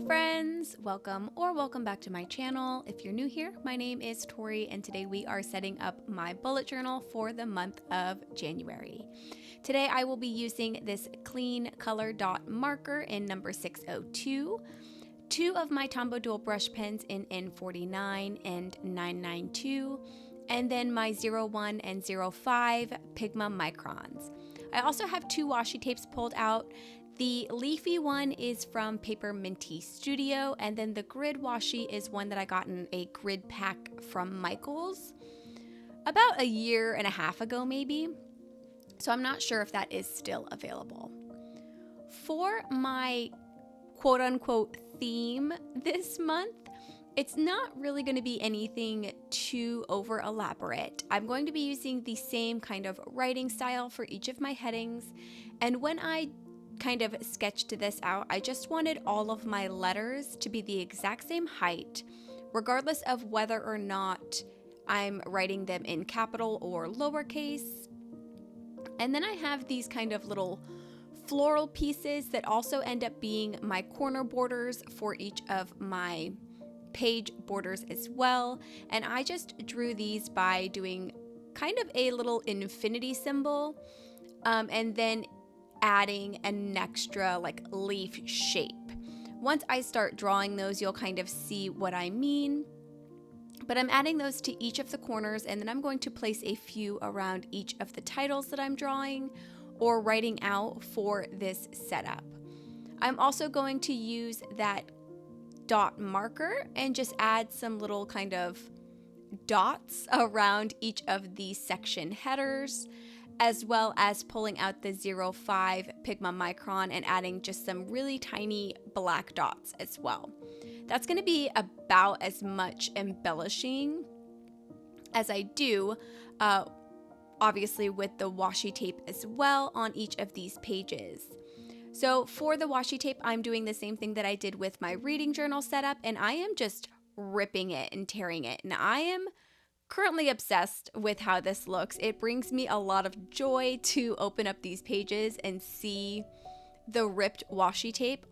friends, welcome back to my channel. If you're new here, my name is Tori and today we are setting up my bullet journal for the month of January. Today I will be using this clean color dot marker in number 602, two of my Tombow dual brush pens in N49 and 992, and then my 01 and 05 Pigma microns. I also have two washi tapes pulled out. The leafy one is from Paper Minty Studio, and then the grid washi is one that I got in a grid pack from Michaels about a year and a half ago maybe. So I'm not sure if that is still available. For my quote-unquote theme this month, it's not really going to be anything too over elaborate. I'm going to be using the same kind of writing style for each of my headings, and when I kind of sketched this out, I just wanted all of my letters to be the exact same height, regardless of whether or not I'm writing them in capital or lowercase. And then I have these kind of little floral pieces that also end up being my corner borders for each of my page borders as well. And I just drew these by doing kind of a little infinity symbol and then adding an extra like leaf shape. Once I start drawing those, you'll kind of see what I mean. But I'm adding those to each of the corners, and then I'm going to place a few around each of the titles that I'm drawing or writing out for this setup. I'm also going to use that dot marker and just add some little kind of dots around each of the section headers, as well as pulling out the 05 Pigma micron and adding just some really tiny black dots as well. That's going to be about as much embellishing as I do, obviously with the washi tape as well on each of these pages. So for the washi tape, I'm doing the same thing that I did with my reading journal setup, and I am just ripping it and tearing it. And I am currently obsessed with how this looks. It brings me a lot of joy to open up these pages and see the ripped washi tape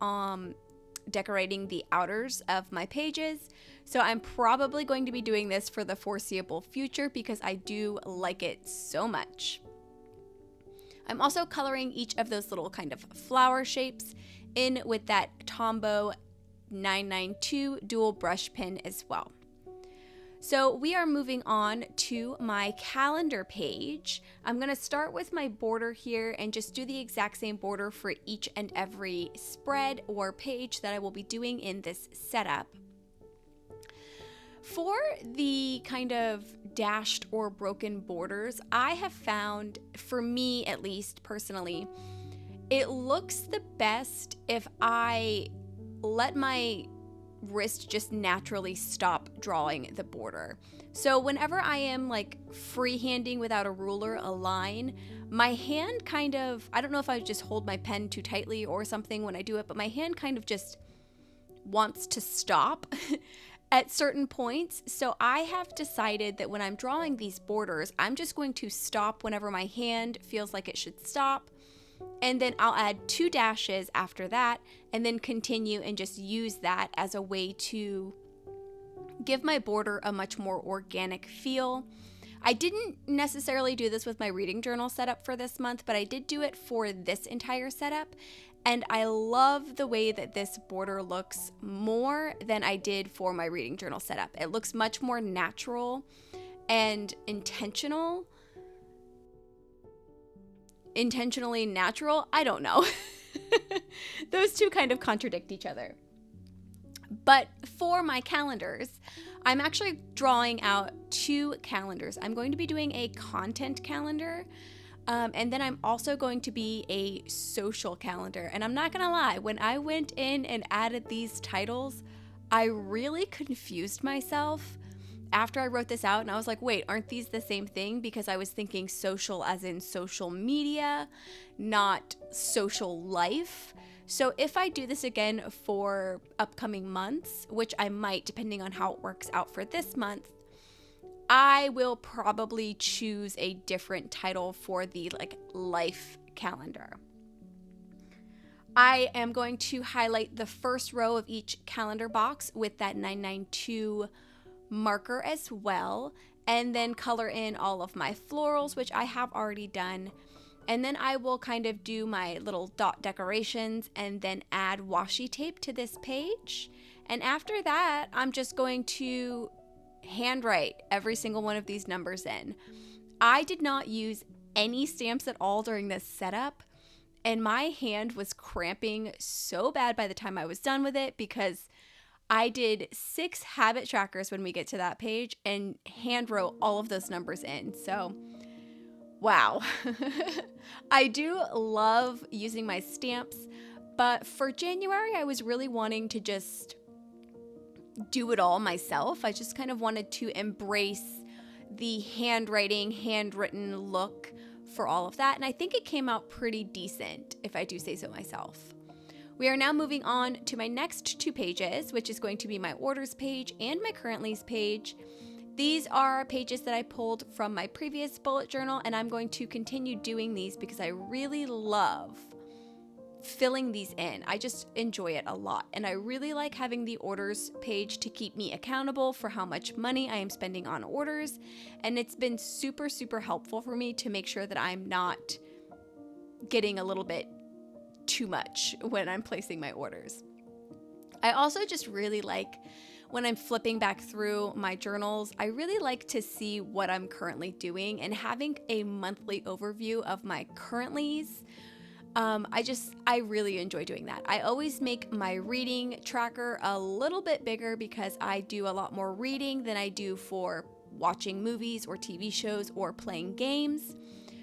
decorating the outers of my pages. So I'm probably going to be doing this for the foreseeable future because I do like it so much. I'm also coloring each of those little kind of flower shapes in with that Tombow 992 dual brush pen as well. So we are moving on to my calendar page. I'm going to start with my border here and just do the exact same border for each and every spread or page that I will be doing in this setup. For the kind of dashed or broken borders, I have found, for me at least personally, it looks the best if I let my wrist just naturally stop drawing the border. So whenever I am like freehanding without a ruler a line, my hand kind of, I don't know if I just hold my pen too tightly or something when I do it, but my hand kind of just wants to stop at certain points. So I have decided that when I'm drawing these borders, I'm just going to stop whenever my hand feels like it should stop. And then I'll add two dashes after that and then continue and just use that as a way to give my border a much more organic feel. I didn't necessarily do this with my reading journal setup for this month, but I did do it for this entire setup. And I love the way that this border looks more than I did for my reading journal setup. It looks much more natural and intentionally natural. I don't know. Those two kind of contradict each other. But for my calendars, I'm actually drawing out two calendars. I'm going to be doing a content calendar, and then I'm also going to be a social calendar. And I'm not gonna lie, when I went in and added these titles, I really confused myself after I wrote this out, and I was like, wait, aren't these the same thing? Because I was thinking social as in social media, not social life. So if I do this again for upcoming months, which I might, depending on how it works out for this month, I will probably choose a different title for the like life calendar. I am going to highlight the first row of each calendar box with that 992 marker as well, and then color in all of my florals, which I have already done. And then I will kind of do my little dot decorations and then add washi tape to this page. And after that, I'm just going to handwrite every single one of these numbers in. I did not use any stamps at all during this setup, and my hand was cramping so bad by the time I was done with it because I did 6 habit trackers when we get to that page and hand wrote all of those numbers in. So, wow. I do love using my stamps, but for January, I was really wanting to just do it all myself. I just kind of wanted to embrace the handwritten look for all of that, and I think it came out pretty decent, if I do say so myself. We are now moving on to my next 2 pages, which is going to be my orders page and my currently's page. These are pages that I pulled from my previous bullet journal, and I'm going to continue doing these because I really love filling these in. I just enjoy it a lot, and I really like having the orders page to keep me accountable for how much money I am spending on orders, and it's been super, super helpful for me to make sure that I'm not getting a little bit too much when I'm placing my orders. I also just really like when I'm flipping back through my journals, I really like to see what I'm currently doing, and having a monthly overview of my currentlies. I really enjoy doing that. I always make my reading tracker a little bit bigger because I do a lot more reading than I do for watching movies or TV shows or playing games.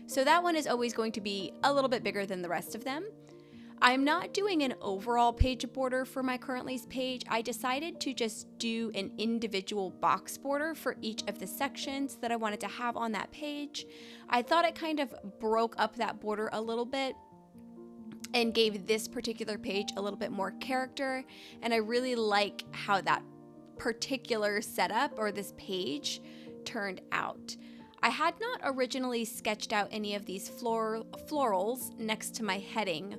So that one is always going to be a little bit bigger than the rest of them. I'm not doing an overall page border for my currently's page. I decided to just do an individual box border for each of the sections that I wanted to have on that page. I thought it kind of broke up that border a little bit and gave this particular page a little bit more character, and I really like how that particular setup or this page turned out. I had not originally sketched out any of these florals next to my heading,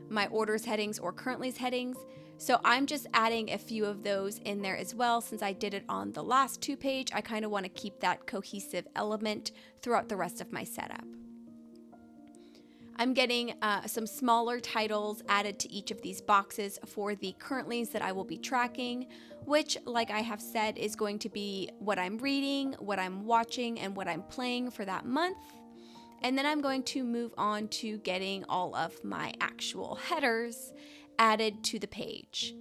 my orders headings or currently's headings, so I'm just adding a few of those in there as well. Since I did it on the last 2 page, I kind of want to keep that cohesive element throughout the rest of my setup. I'm getting some smaller titles added to each of these boxes for the currentlies that I will be tracking, which, like I have said, is going to be what I'm reading, what I'm watching, and what I'm playing for that month. And then I'm going to move on to getting all of my actual headers added to the page.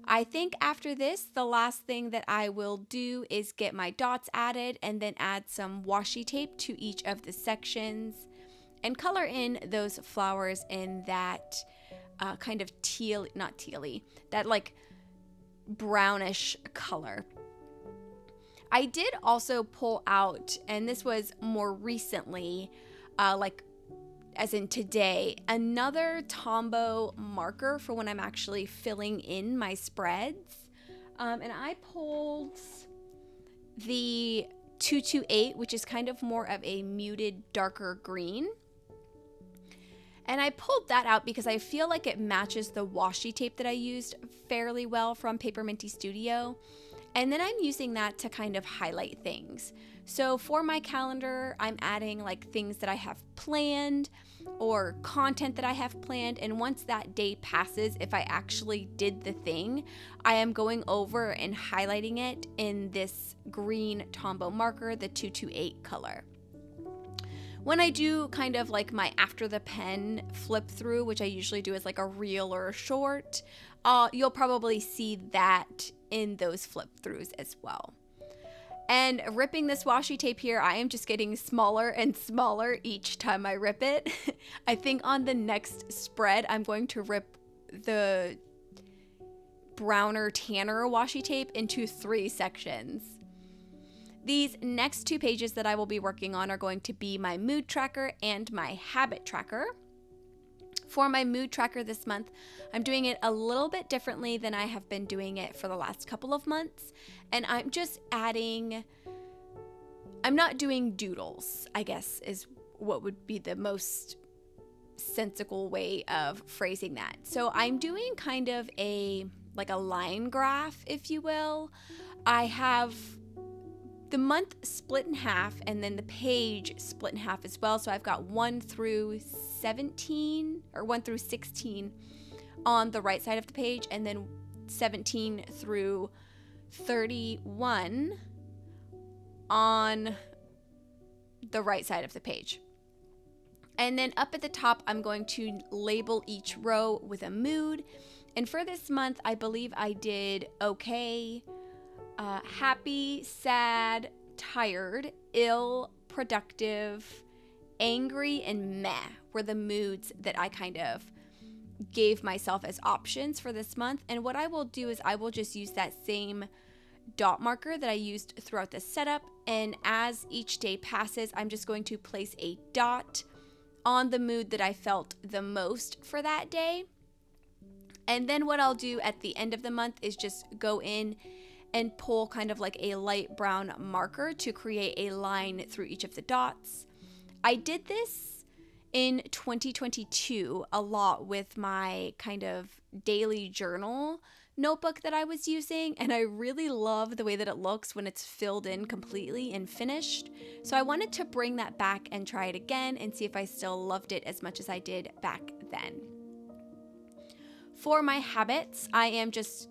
I think after this, the last thing that I will do is get my dots added and then add some washi tape to each of the sections and color in those flowers in that kind of that like brownish color. I did also pull out, and this was more recently, like as in today, another Tombow marker for when I'm actually filling in my spreads. And I pulled the 228, which is kind of more of a muted, darker green. And I pulled that out because I feel like it matches the washi tape that I used fairly well from Paper Minty Studio. And then I'm using that to kind of highlight things. So for my calendar, I'm adding like things that I have planned or content that I have planned. And once that day passes, if I actually did the thing, I am going over and highlighting it in this green Tombow marker, the 228 color. When I do kind of like my after the pen flip through, which I usually do as like a reel or a short, you'll probably see that in those flip throughs as well. And ripping this washi tape here, I am just getting smaller and smaller each time I rip it. I think on the next spread, I'm going to rip the browner tanner washi tape into 3 sections. These next 2 pages that I will be working on are going to be my mood tracker and my habit tracker. For my mood tracker this month, I'm doing it a little bit differently than I have been doing it for the last couple of months. And I'm just adding, I'm not doing doodles, I guess is what would be the most sensical way of phrasing that. So I'm doing kind of a line graph, if you will. I have the month split in half and then the page split in half as well. So I've got 1 through 17 or 1 through 16 on the right side of the page, and then 17 through 31 on the right side of the page. And then up at the top, I'm going to label each row with a mood. And for this month, I believe I did okay, happy, sad, tired, ill, productive, angry, and meh were the moods that I kind of gave myself as options for this month. And what I will do is I will just use that same dot marker that I used throughout the setup, and as each day passes, I'm just going to place a dot on the mood that I felt the most for that day. And then what I'll do at the end of the month is just go in and pull kind of like a light brown marker to create a line through each of the dots. I did this in 2022 a lot with my kind of daily journal notebook that I was using, and I really love the way that it looks when it's filled in completely and finished. So I wanted to bring that back and try it again and see if I still loved it as much as I did back then. For my habits, I am just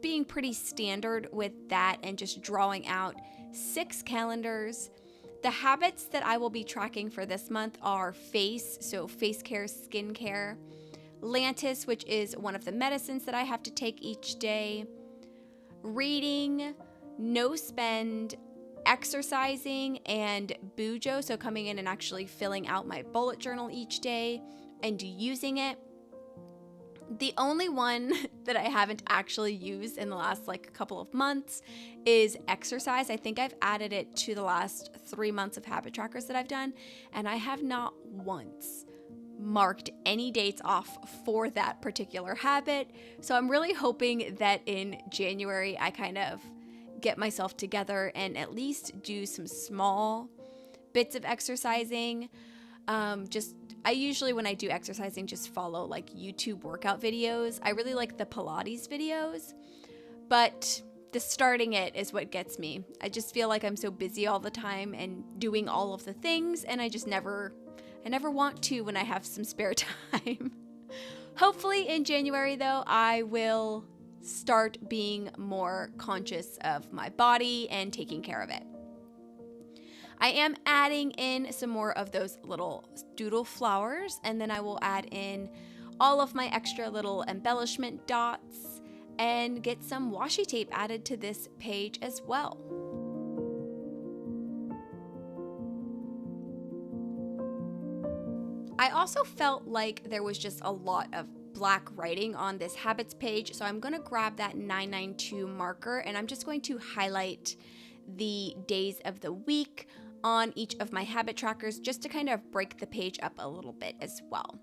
being pretty standard with that and just drawing out 6 calendars. The habits that I will be tracking for this month are face, so face care, skin care, Lantus, which is one of the medicines that I have to take each day, reading, no spend, exercising, and BUJO, so coming in and actually filling out my bullet journal each day and using it. The only one that I haven't actually used in the last couple of months is exercise. I think I've added it to the last 3 months of habit trackers that I've done, and I have not once marked any dates off for that particular habit. So I'm really hoping that in January I kind of get myself together and at least do some small bits of exercising. I usually, when I do exercising, just follow YouTube workout videos. I really like the Pilates videos, but the starting it is what gets me. I just feel like I'm so busy all the time and doing all of the things, and I never want to when I have some spare time. Hopefully in January though, I will start being more conscious of my body and taking care of it. I am adding in some more of those little doodle flowers, and then I will add in all of my extra little embellishment dots and get some washi tape added to this page as well. I also felt like there was just a lot of black writing on this habits page, so I'm going to grab that 992 marker and I'm just going to highlight the days of the week on each of my habit trackers just to kind of break the page up a little bit as well.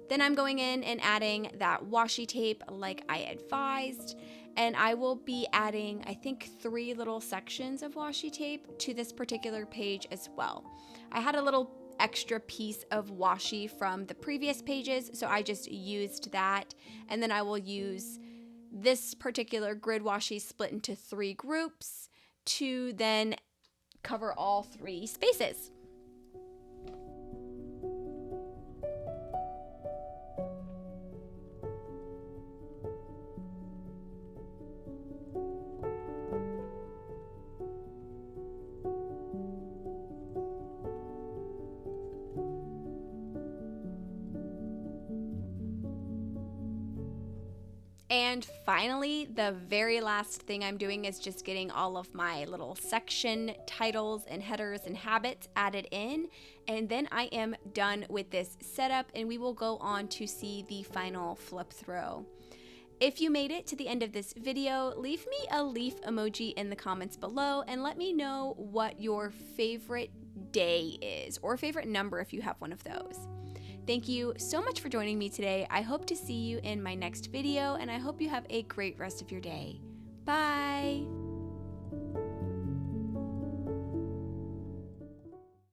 Then I'm going in and adding that washi tape like I advised, and I will be adding, I think, 3 little sections of washi tape to this particular page as well. I had a little extra piece of washi from the previous pages, so I just used that, and then I will use this particular grid washi split into 3 groups to then cover all 3 spaces. And finally, the very last thing I'm doing is just getting all of my little section titles and headers and habits added in. And then I am done with this setup and we will go on to see the final flip through. If you made it to the end of this video, leave me a leaf emoji in the comments below and let me know what your favorite day is, or favorite number if you have one of those. Thank you so much for joining me today. I hope to see you in my next video, and I hope you have a great rest of your day. Bye!